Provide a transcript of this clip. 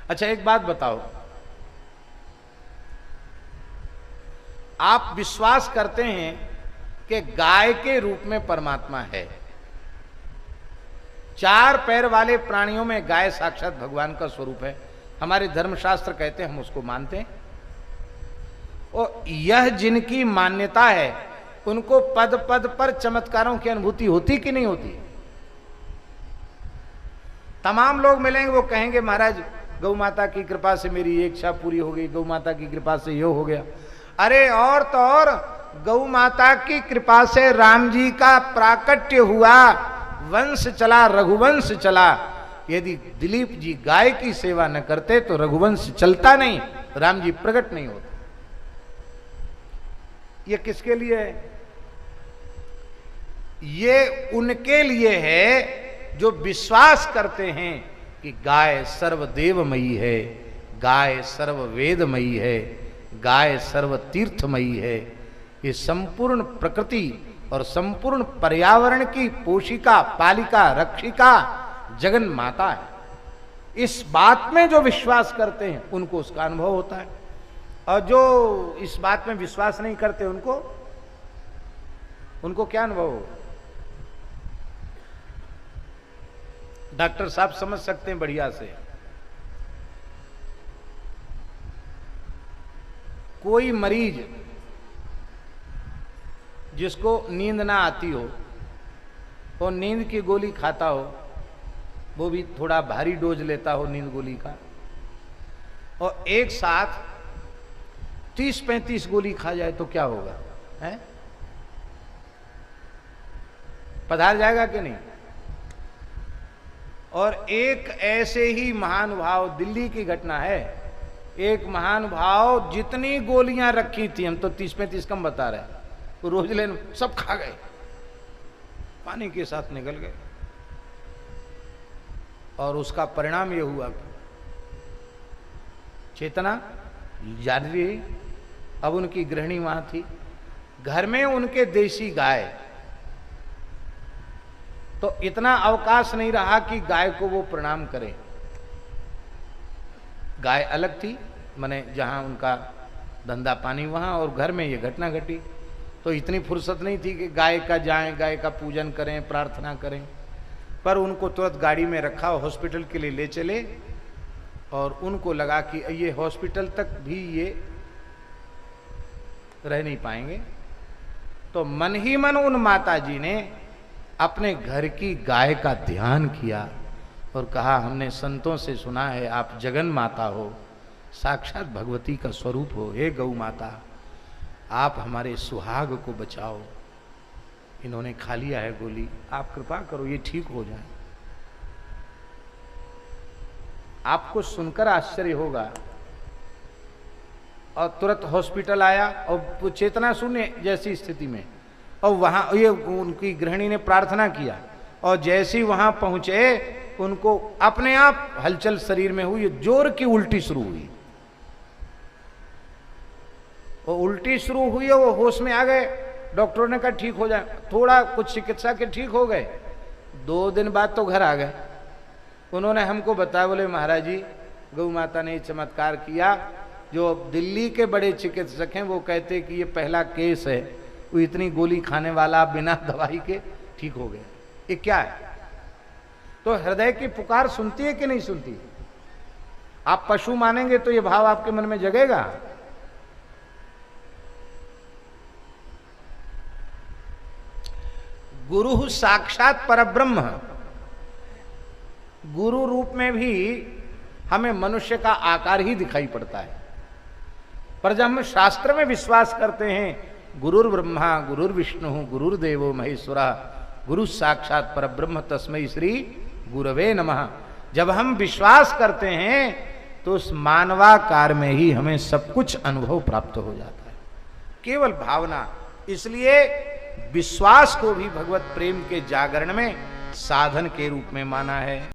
अच्छा एक बात बताओ, आप विश्वास करते हैं कि गाय के रूप में परमात्मा है? चार पैर वाले प्राणियों में गाय साक्षात भगवान का स्वरूप है। हमारे धर्मशास्त्र कहते हैं, हम उसको मानते हैं। और यह जिनकी मान्यता है उनको पद पद पर चमत्कारों की अनुभूति होती कि नहीं होती? तमाम लोग मिलेंगे, वो कहेंगे महाराज गौ माता की कृपा से मेरी इच्छा पूरी हो गई, गौ माता की कृपा से यो हो गया। अरे और तो और, गौ माता की कृपा से राम जी का प्राकट्य हुआ, वंश चला, रघुवंश चला। यदि दिलीप जी गाय की सेवा न करते तो रघुवंश चलता नहीं, राम जी प्रकट नहीं होते। ये किसके लिए है? ये उनके लिए है जो विश्वास करते हैं कि गाय सर्वदेवमयी है, गाय सर्ववेदमयी है, गाय सर्वतीर्थमयी है। ये संपूर्ण प्रकृति और संपूर्ण पर्यावरण की पोषिका, पालिका, रक्षिका, जगन माता है। इस बात में जो विश्वास करते हैं उनको उसका अनुभव होता है, और जो इस बात में विश्वास नहीं करते उनको क्या अनुभव हो? डॉक्टर साहब समझ सकते हैं बढ़िया से। कोई मरीज जिसको नींद ना आती हो और नींद की गोली खाता हो, वो भी थोड़ा भारी डोज लेता हो नींद गोली का, और एक साथ 30-35 गोली खा जाए तो क्या होगा? है पधार जाएगा कि नहीं? और एक ऐसे ही महानुभाव, दिल्ली की घटना है, एक महानुभाव जितनी गोलियां रखी थी, हम तो 30-35 कम बता रहे हैं, तो रोज लेने सब खा गए, पानी के साथ निकल गए। और उसका परिणाम यह हुआ कि चेतना जारी रही। अब उनकी गृहिणी वहां थी, घर में उनके देसी गाय, तो इतना अवकाश नहीं रहा कि गाय को वो प्रणाम करें। गाय अलग थी, माने जहां उनका धंधा पानी वहां, और घर में ये घटना घटी, तो इतनी फुर्सत नहीं थी कि गाय का जाएं, गाय का पूजन करें, प्रार्थना करें। पर उनको तुरंत गाड़ी में रखा, हॉस्पिटल के लिए ले चले, और उनको लगा कि ये हॉस्पिटल तक भी ये रह नहीं पाएंगे। तो मन ही मन उन माता जी ने अपने घर की गाय का ध्यान किया और कहा, हमने संतों से सुना है आप जगन माता हो, साक्षात भगवती का स्वरूप हो, हे गौ माता आप हमारे सुहाग को बचाओ। इन्होंने खा लिया है गोली, आप कृपा करो ये ठीक हो जाए। आपको सुनकर आश्चर्य होगा। और तुरंत हॉस्पिटल आया, और चेतना शून्य जैसी स्थिति में, और वहां ये उनकी गृहिणी ने प्रार्थना किया, और जैसे ही वहां पहुंचे उनको अपने आप हलचल शरीर में हुई, जोर की उल्टी शुरू हुई। वो उल्टी शुरू हुई और वो होश में आ गए। डॉक्टरों ने कहा ठीक हो जाए, थोड़ा कुछ चिकित्सा के ठीक हो गए। 2 दिन बाद तो घर आ गए। उन्होंने हमको बताया, बोले महाराज जी गौ माता ने चमत्कार किया, जो दिल्ली के बड़े चिकित्सक हैं वो कहते कि ये पहला केस है, वो इतनी गोली खाने वाला बिना दवाई के ठीक हो गया। ये क्या है? तो हृदय की पुकार सुनती है कि नहीं सुनती? आप पशु मानेंगे तो ये भाव आपके मन में जगेगा। गुरु साक्षात परब्रह्म, गुरु रूप में भी हमें मनुष्य का आकार ही दिखाई पड़ता है। पर जब हम शास्त्र में विश्वास करते हैं गुरुर् ब्रह्मा गुरुर्विष्णु गुरुर्देवो महेश्वरा गुरु साक्षात परब्रह्म तस्मै श्री गुरवे नमः, जब हम विश्वास करते हैं तो उस मानवाकार में ही हमें सब कुछ अनुभव प्राप्त हो जाता है, केवल भावना। इसलिए विश्वास को भी भगवत प्रेम के जागरण में साधन के रूप में माना है।